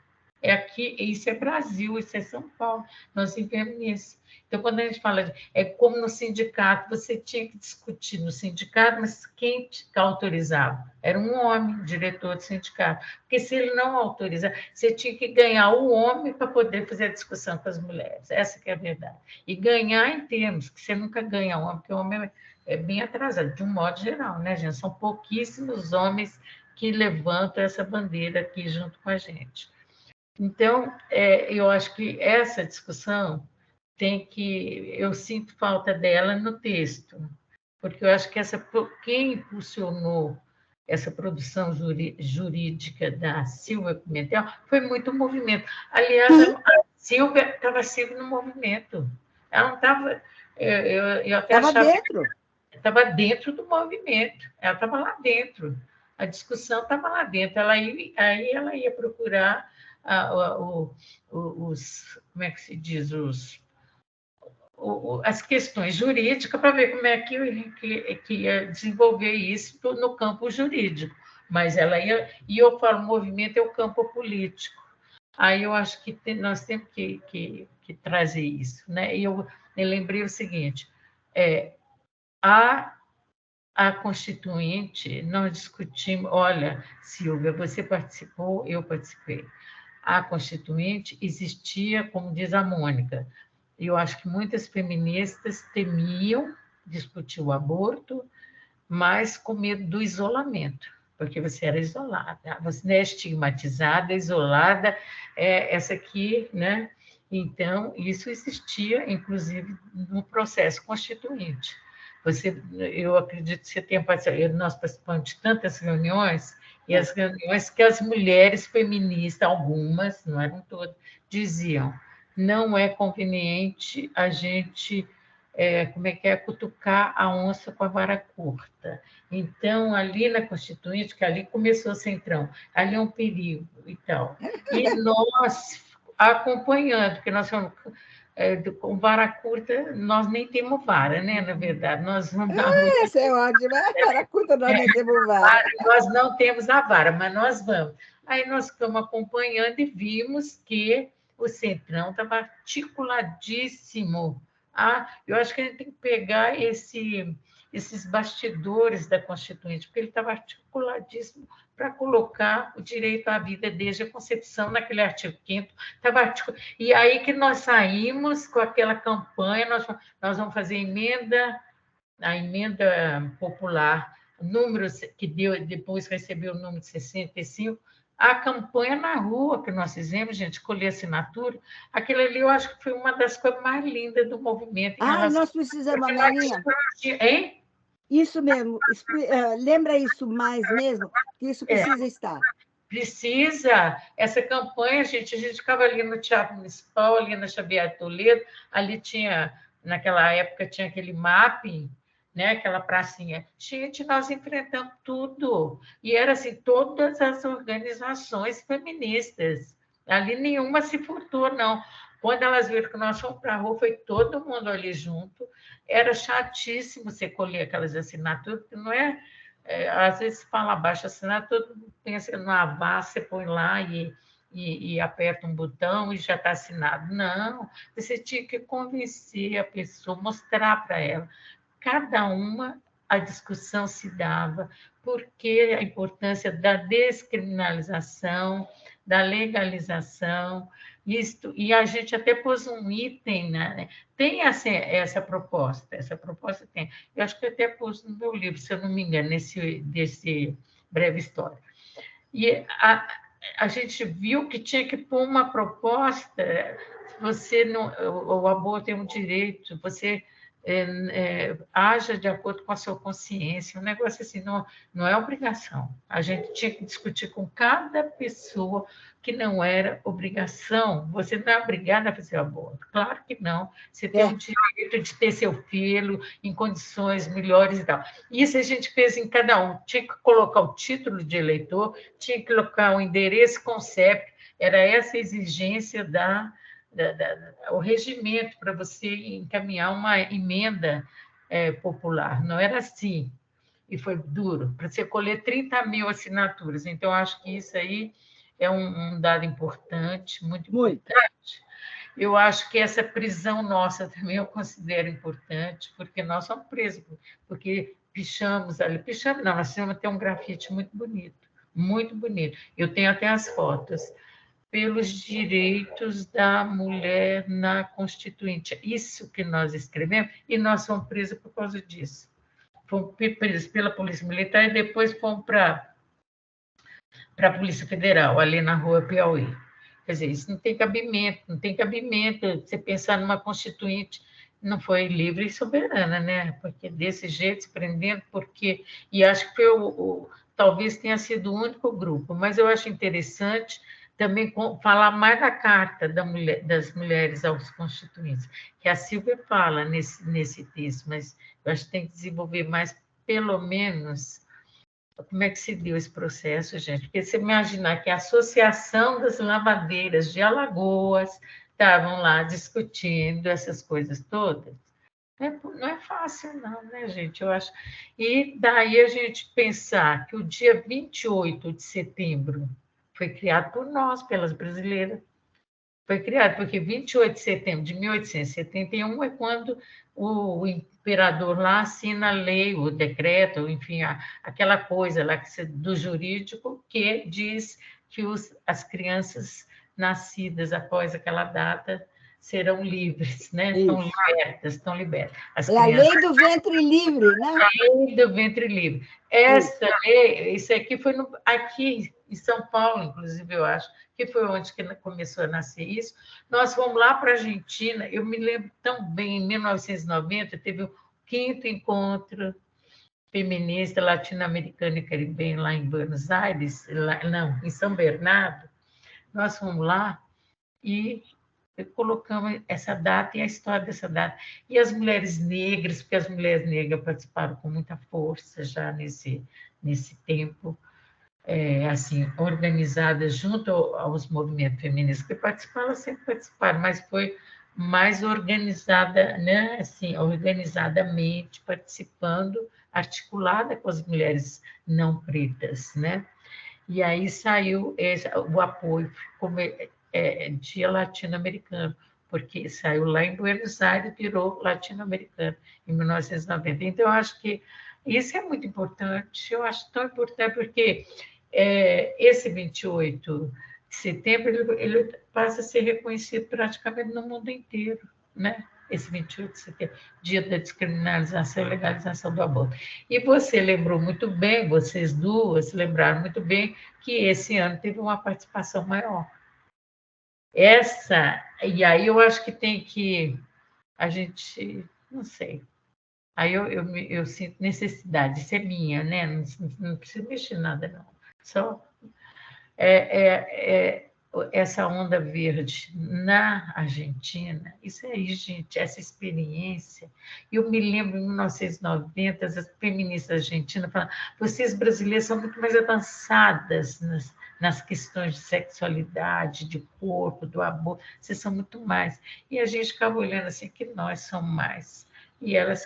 Aqui, isso é Brasil, isso é São Paulo, nós vivemos nisso. Então, quando a gente fala, é como no sindicato, você tinha que discutir no sindicato, mas quem te autorizava? Era um homem, diretor do sindicato. Porque se ele não autorizava, você tinha que ganhar o homem para poder fazer a discussão com as mulheres. Essa que é a verdade. E ganhar em termos, que você nunca ganha o homem, porque o homem é bem atrasado, de um modo geral, né, gente? São pouquíssimos homens que levantam essa bandeira aqui junto com a gente. Então, eu acho que essa discussão eu sinto falta dela no texto, porque eu acho que quem impulsionou essa produção jurídica da Silvia Pimentel foi muito movimento. Aliás, a Silvia estava sempre no movimento. Ela não estava... Eu até achava... dentro. Estava dentro do movimento. Ela estava lá dentro. A discussão estava lá dentro. Aí ela ia procurar como é que se diz, as questões jurídicas para ver como é que ia desenvolver isso no campo jurídico. Mas ela ia, e eu falo, movimento é o campo político. Aí eu acho que nós temos que trazer isso, né? E eu lembrei o seguinte, a Constituinte, nós discutimos, olha, Silvia, você participou, eu participei. A Constituinte existia, como diz a Mônica, e eu acho que muitas feministas temiam discutir o aborto, mas com medo do isolamento, porque você era isolada, você é estigmatizada, isolada, essa aqui, né? Então, isso existia, inclusive, no processo constituinte. Eu acredito que você tenha participado, nós participamos de tantas reuniões, e as reuniões que as mulheres feministas, algumas, não eram todas, diziam, não é conveniente a gente, cutucar a onça com a vara curta. Então, ali na Constituinte, que ali começou o Centrão, ali é um perigo e tal. E nós acompanhando, porque nós somos... com vara curta, nós nem temos vara, né? Na verdade, nós vamos na rua. Essa é ótima, vara curta, nós nem temos vara. Nós não temos a vara, mas nós vamos. Aí nós ficamos acompanhando e vimos que o Centrão estava articuladíssimo. Eu acho que a gente tem que pegar esses bastidores da Constituinte, porque ele estava articuladíssimo para colocar o direito à vida desde a concepção naquele artigo 5º. E aí que nós saímos com aquela campanha, nós vamos fazer a emenda popular, que depois recebeu o número de 65, a campanha na rua que nós fizemos, gente, colher assinatura, aquilo ali eu acho que foi uma das coisas mais lindas do movimento. Nós precisamos, Marinha. Hein? Isso mesmo. Lembra isso mais mesmo? Que isso precisa estar. Precisa. Essa campanha, a gente ficava ali no Teatro Municipal, ali na Xavier Toledo, ali tinha, naquela época, tinha aquele mapping, né? Aquela pracinha. Gente, nós enfrentamos tudo. E era assim, todas as organizações feministas. Ali nenhuma se furtou, não. Quando elas viram que nós fomos para a rua, foi todo mundo ali junto. Era chatíssimo você colher aquelas assinaturas, porque não é... às vezes fala abaixo assinatura, todo mundo pensa no Avaz, você põe lá e aperta um botão e já está assinado. Não, você tinha que convencer a pessoa, mostrar para ela. Cada uma, a discussão se dava, porque a importância da descriminalização, da legalização, e a gente até pôs um item, né? Tem essa proposta tem. Eu acho que eu até pus no meu livro, se eu não me engano, desse breve história. E a gente viu que tinha que pôr uma proposta, o aborto é um direito, você haja de acordo com a sua consciência, um negócio assim, não é obrigação. A gente tinha que discutir com cada pessoa que não era obrigação. Você não é obrigada a fazer aborto, claro que não. Você tem o direito de ter seu filho em condições melhores e tal. Isso a gente fez em cada um. Tinha que colocar o título de eleitor, tinha que colocar o endereço com o CEP, era essa a exigência o regimento para você encaminhar uma emenda popular. Não era assim. E foi duro, para você colher 30 mil assinaturas. Então, acho que isso aí é um dado importante, muito importante. Eu acho que essa prisão nossa também eu considero importante, porque nós somos presos, porque pichamos ali. Pichamos, não, nós tínhamos até um grafite muito bonito, muito bonito. Eu tenho até as fotos. Pelos direitos da mulher na Constituinte. Isso que nós escrevemos, e nós fomos presos por causa disso. Fomos presos pela Polícia Militar e depois fomos para a Polícia Federal, ali na Rua Piauí. Quer dizer, isso não tem cabimento, não tem cabimento você pensar numa Constituinte, não foi livre e soberana, né? Porque desse jeito, se prendendo, porque... E acho que foi talvez tenha sido o único grupo, mas eu acho interessante também falar mais da Carta das Mulheres aos Constituintes, que a Silvia fala nesse texto, mas eu acho que tem que desenvolver mais, pelo menos, como é que se deu esse processo, gente? Porque você imaginar que a Associação das Lavadeiras de Alagoas estavam lá discutindo essas coisas todas, não é fácil, não, né, gente? Eu acho. E daí a gente pensar que o dia 28 de setembro foi criado por nós, pelas brasileiras. Foi criado porque 28 de setembro de 1871 é quando o imperador lá assina a lei, o decreto, enfim, aquela coisa lá do jurídico que diz que as crianças nascidas após aquela data serão livres, né? Estão libertas. É a lei do ventre livre, né? A lei do ventre livre. Essa lei, isso aqui foi aqui em São Paulo, inclusive, eu acho, que foi onde que começou a nascer isso. Nós fomos lá para a Argentina, eu me lembro tão bem, em 1990, teve o 5º encontro feminista latino-americano e caribenho lá em Buenos Aires, em São Bernardo. Nós fomos lá e colocamos essa data e a história dessa data. E as mulheres negras, porque as mulheres negras participaram com muita força já nesse tempo, assim, organizadas junto aos movimentos feministas que participaram, sempre participaram, mas foi mais organizada, né? Assim, organizadamente participando, articulada com as mulheres não pretas, né? E aí saiu o apoio como Dia Latino-Americano, porque saiu lá em Buenos Aires e virou latino-americano em 1990. Então, eu acho que isso é muito importante, eu acho tão importante, porque esse 28 de setembro ele passa a ser reconhecido praticamente no mundo inteiro, né? Esse 28 de setembro, dia da descriminalização e legalização do aborto. E você lembrou muito bem, vocês duas lembraram muito bem, que esse ano teve uma participação maior. E aí eu acho que tem que, a gente, não sei, aí eu sinto necessidade, isso é minha, né? Não precisa mexer nada, não. Só essa onda verde na Argentina, isso aí, gente, essa experiência. Eu me lembro, em 1990, as feministas argentinas falavam: vocês brasileiras são muito mais avançadas nas questões de sexualidade, de corpo, do aborto, vocês são muito mais. E a gente ficava olhando assim, que nós somos mais. E elas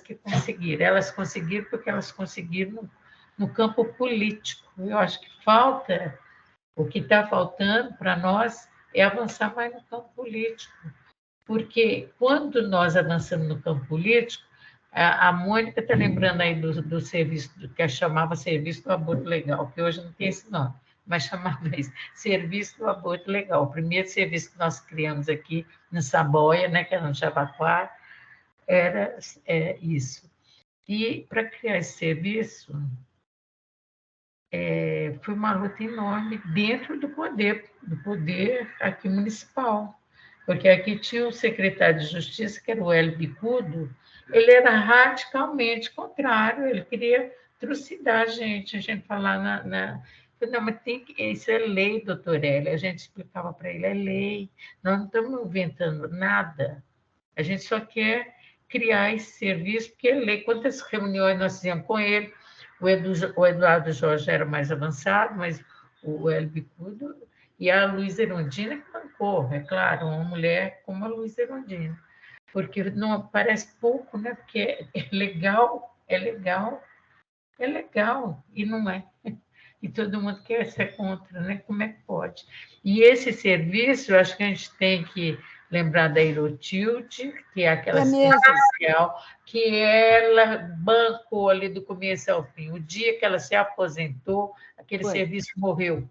conseguiram porque elas conseguiram no campo político. Eu acho que o que está faltando para nós é avançar mais no campo político, porque quando nós avançamos no campo político, a Mônica está lembrando aí do serviço, que chamava Serviço do Aborto Legal, que hoje não tem esse nome, mas chamava isso, Serviço do Aborto Legal. O primeiro serviço que nós criamos aqui no Saboia, né, que era no Javaquara, era isso. E para criar esse serviço, foi uma luta enorme dentro do poder aqui municipal, porque aqui tinha o secretário de Justiça, que era o Hélio Bicudo, ele era radicalmente contrário, ele queria trucidar a gente falar não, mas isso é lei, doutor Hélio, a gente explicava para ele, é lei, nós não estamos inventando nada, a gente só quer criar esse serviço, porque é lei. Quantas reuniões nós fizemos com ele? O Eduardo Jorge era mais avançado, mas o Hélio Bicudo, E a Luísa Erundina que bancou, é claro, uma mulher como a Luísa Erundina. Porque não parece pouco, né? Porque é legal, é legal, é legal, e não é. E todo mundo quer ser contra, né? Como é que pode? E esse serviço, eu acho que a gente tem que lembrar da Irotilde, que é aquela social, que ela bancou ali do começo ao fim. O dia que ela se aposentou, aquele serviço morreu.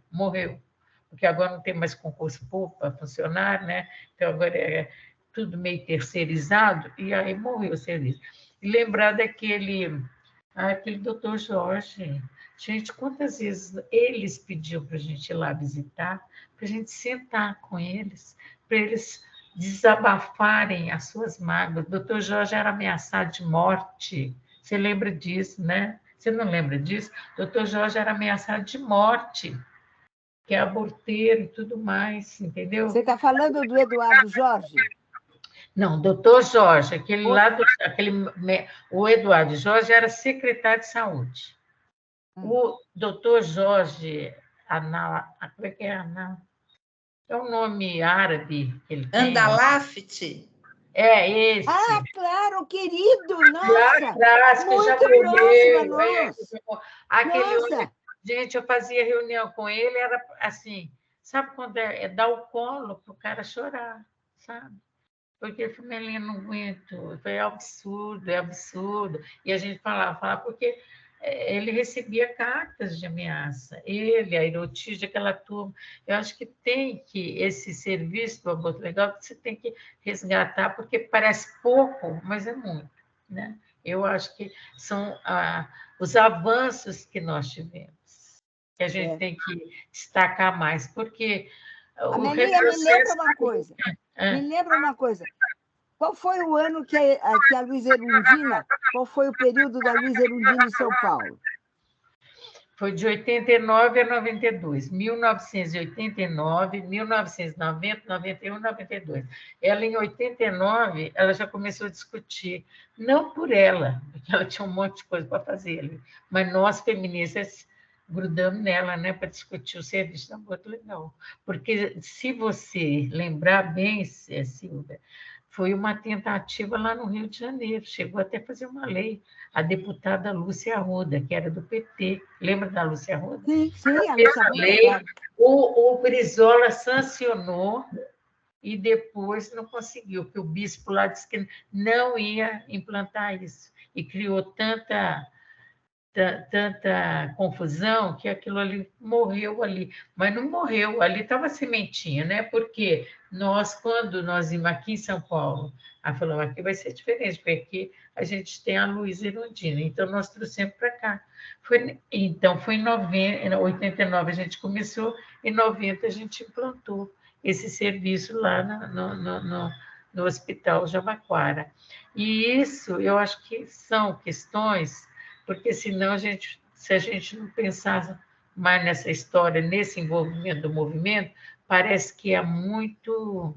Porque agora não tem mais concurso público para funcionar, né? Então agora é tudo meio terceirizado, e aí morreu o serviço. E lembrar daquele doutor Jorge. Gente, quantas vezes eles pediam para a gente ir lá visitar, para a gente sentar com eles, para eles desabafarem as suas mágoas. O doutor Jorge era ameaçado de morte. Você lembra disso, né? Você não lembra disso? O doutor Jorge era ameaçado de morte, que é aborteiro e tudo mais, entendeu? Você está falando do Eduardo Jorge? Não, doutor Jorge, o Eduardo Jorge era secretário de saúde. O doutor Jorge, como é que é? É um nome árabe que ele tem. Andalafte? É esse. Ah, claro, querido, nossa! Atrás, que já morreu. Aquele nossa. homem, gente, eu fazia reunião com ele, era assim, sabe quando é dar o colo para o cara chorar, sabe? Porque ele falou, Melina, não aguento, foi absurdo, é absurdo. E a gente falava, porque ele recebia cartas de ameaça, ele, a Irotilde, aquela turma. Eu acho que tem que, esse serviço do aborto legal, você tem que resgatar, porque parece pouco, mas é muito, né? Eu acho que são os avanços que nós tivemos, que a gente tem que destacar mais, porque o retrocesso... me lembra uma coisa. Me lembra uma coisa. Qual foi o ano que a Luísa Erundina, qual foi o período da Luísa Erundina em São Paulo? Foi de 89 a 92, 1989, 1990, 91, 92. Ela, em 89, ela já começou a discutir, não por ela, porque ela tinha um monte de coisa para fazer ali, mas nós, feministas, grudamos nela, né, para discutir o serviço do aborto legal. Porque, se você lembrar bem, Silvia, foi uma tentativa lá no Rio de Janeiro, chegou até a fazer uma lei, a deputada Lúcia Arruda, que era do PT. Lembra da Lúcia Arruda? Sim, a Lúcia Arruda, lei, claro. O Brizola sancionou e depois não conseguiu, porque o bispo lá disse que não ia implantar isso. E criou tanta confusão que aquilo ali morreu ali. Mas não morreu, ali estava sementinha, né? Porque quando nós íamos aqui em São Paulo, falamos, aqui vai ser diferente, porque aqui a gente tem a Luísa Erundina, então nós trouxemos para cá. Então, foi em 89 a gente começou, em 90 a gente implantou esse serviço lá no Hospital Jabaquara. E isso, eu acho que são questões, porque senão se a gente não pensar mais nessa história, nesse envolvimento do movimento, parece que é muita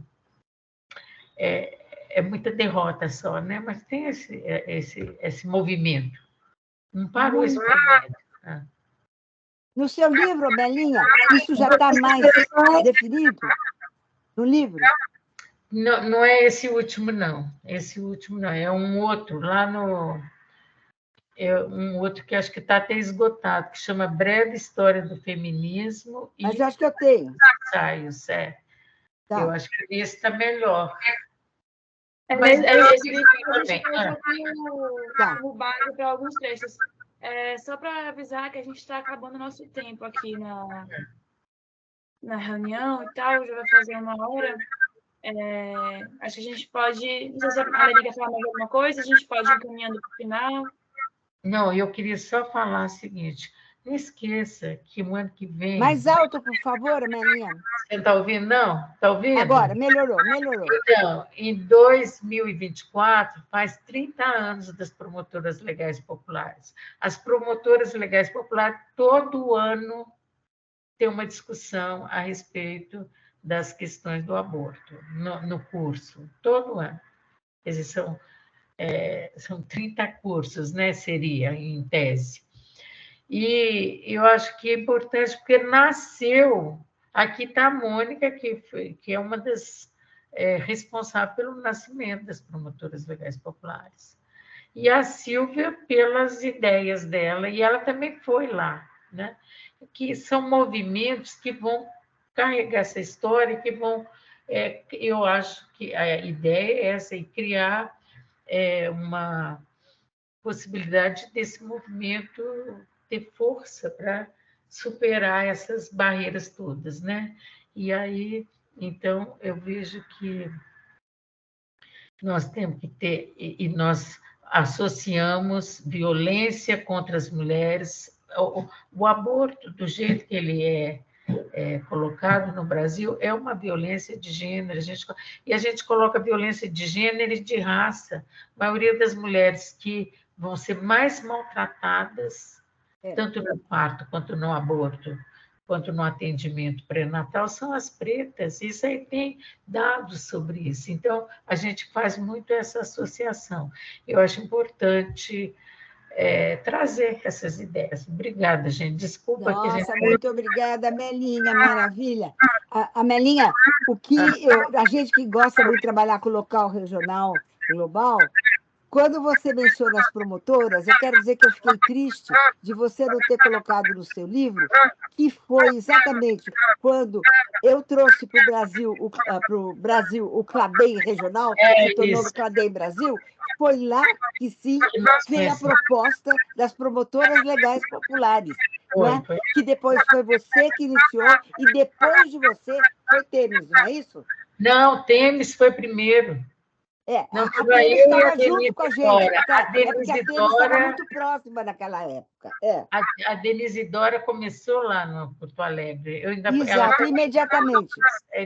derrota só, né? Mas tem esse movimento. Não parou esse movimento. No seu livro, Belinha, isso já está mais definido? No livro? Não é esse último, não. Esse último não. É um outro, lá no... É um outro que acho que está até esgotado, que chama Breve História do Feminismo e Mas acho que eu tenho. Ensaios, Tá. Eu acho que esse está melhor. Mas esse livro a gente colocou como base para alguns trechos. Só para avisar que a gente está acabando o nosso tempo aqui na reunião e tal, já vai fazer 1 hora. Acho que a gente pode... Não sei se a Maria quer falar mais alguma coisa, a gente pode ir encaminhando para o final. Não, eu queria só falar o seguinte, não esqueça que o ano que vem... Mais alto, por favor, Amelinha. Você não está ouvindo, não? Está ouvindo? Agora, melhorou. Então, em 2024, faz 30 anos das promotoras legais populares. As promotoras legais populares, todo ano, têm uma discussão a respeito das questões do aborto, no curso, todo ano. Quer dizer, são 30 cursos, né? Seria, em tese. E eu acho que é importante, porque nasceu Aqui está a Mônica, que é uma das responsáveis pelo nascimento das promotoras legais populares. E a Silvia pelas ideias dela, e ela também foi lá, né? Que são movimentos que vão carregar essa história, que vão... eu acho que a ideia é essa, e criar uma possibilidade desse movimento ter força para superar essas barreiras todas, né? E aí, então, eu vejo que nós temos que ter, e nós associamos violência contra as mulheres, o aborto, do jeito que ele é colocado no Brasil, é uma violência de gênero, e a gente coloca violência de gênero e de raça. A maioria das mulheres que vão ser mais maltratadas, tanto no parto quanto no aborto, quanto no atendimento pré-natal, são as pretas. Isso aí tem dados sobre isso. Então, a gente faz muito essa associação. Eu acho importante trazer essas ideias. Obrigada, gente. Desculpa que a gente... Nossa, muito obrigada, Melinha, maravilha. A Melinha, a gente que gosta muito de trabalhar com local, regional, global, quando você menciona as promotoras, eu quero dizer que eu fiquei triste de você não ter colocado no seu livro, que foi exatamente quando eu trouxe para o Brasil o CLABEM regional, que se tornou o CLABEM Brasil, foi lá que sim veio a proposta das promotoras legais populares, né? Que depois foi você que iniciou, e depois de você foi Temis, não é isso? Não, Temis foi primeiro. Não, a Temis estava junto com a gente. Tá? É porque a Temis estava muito próxima naquela época. A Denise Dora começou lá no Porto Alegre. Exato, imediatamente.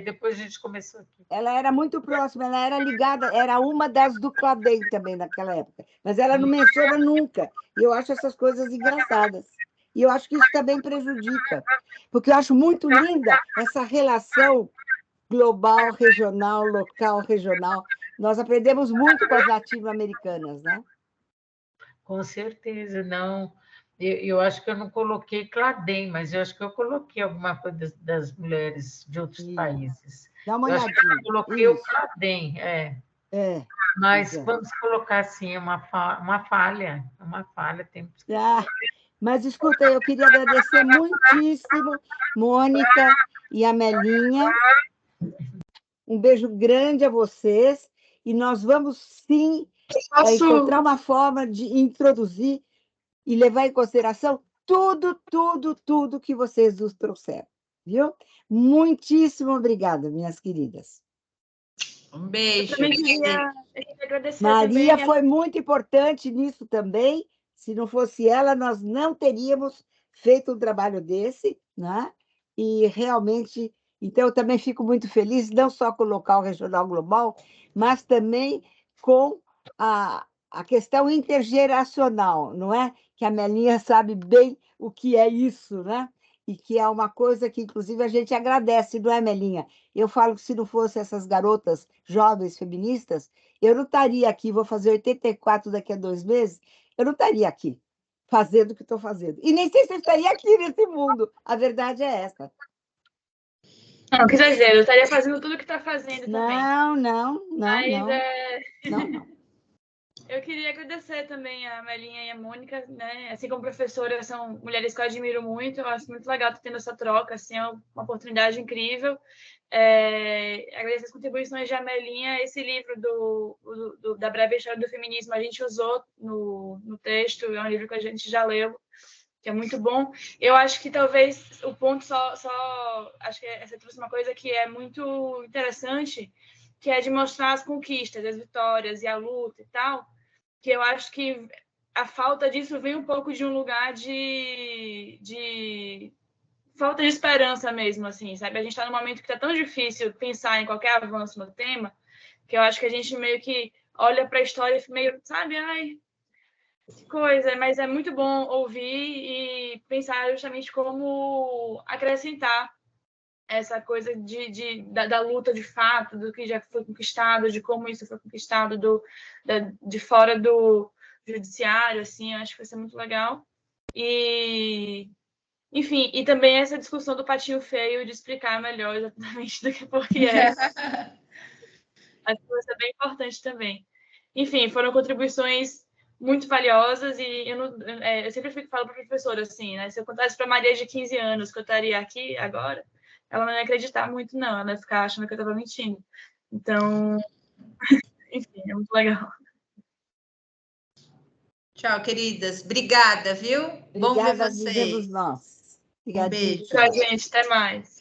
Depois a gente começou aqui. Ela era muito próxima, ela era ligada, era uma das do CLABEM também naquela época. Mas ela não menciona nunca. E eu acho essas coisas engraçadas. E eu acho que isso também prejudica. Porque eu acho muito linda essa relação global, regional, local, regional. Nós aprendemos muito com as latino-americanas, né? Com certeza, não. Eu acho que eu não coloquei CLABEM, mas eu acho que eu coloquei alguma coisa das mulheres de outros países. Dá uma olhadinha. Eu coloquei o CLABEM, mas vamos colocar assim, uma falha, temos que... Mas, escuta, eu queria agradecer muitíssimo, Mônica e a Melinha. Um beijo grande a vocês, e nós vamos, sim, encontrar uma forma de introduzir e levar em consideração tudo que vocês nos trouxeram, viu? Muitíssimo obrigada, minhas queridas. Um beijo. Eu também queria agradecer Maria também. foi muito importante nisso também. Se não fosse ela, nós não teríamos feito um trabalho desse, né? E realmente, então eu também fico muito feliz, não só com o local regional global, mas também com a questão intergeracional, não é? Que a Melinha sabe bem o que é isso, né? E que é uma coisa que, inclusive, a gente agradece, não é, Melinha? Eu falo que se não fosse essas garotas jovens feministas, eu não estaria aqui, vou fazer 84 daqui a 2 meses, eu não estaria aqui fazendo o que estou fazendo. E nem sei se eu estaria aqui nesse mundo. A verdade é essa. Não, quer dizer, eu estaria fazendo tudo o que está fazendo também. Não. Eu queria agradecer também a Melinha e a Mônica, né? Assim como professora, são mulheres que eu admiro muito. Eu acho muito legal estar tendo essa troca, assim, é uma oportunidade incrível. Agradecer as contribuições de Melinha. Esse livro da Breve História do Feminismo a gente usou no texto, é um livro que a gente já leu, que é muito bom. Eu acho que talvez o ponto acho que você trouxe uma coisa que é muito interessante, que é de mostrar as conquistas, as vitórias e a luta e tal, que eu acho que a falta disso vem um pouco de um lugar de falta de esperança mesmo, assim, sabe? A gente está num momento que está tão difícil pensar em qualquer avanço no tema, que eu acho que a gente meio que olha para a história e meio, sabe, ai, que coisa, mas é muito bom ouvir e pensar justamente como acrescentar essa coisa da luta de fato, do que já foi conquistado, de como isso foi conquistado de fora do judiciário, assim, acho que vai ser muito legal. E Enfim, e também essa discussão do patinho feio, de explicar melhor exatamente do que por que é. Acho que vai ser bem importante também. Enfim, foram contribuições muito valiosas e eu sempre falo para a professora assim, né? Se eu contasse para Maria de 15 anos que eu estaria aqui agora, ela não ia acreditar muito, não. Ela ia ficar achando que eu estava mentindo. Então, enfim, é muito legal. Tchau, queridas. Obrigada, viu? Bom ver Obrigada, vocês. dizemos nós. Obrigadinho. Beijo. Tchau, gente. Até mais.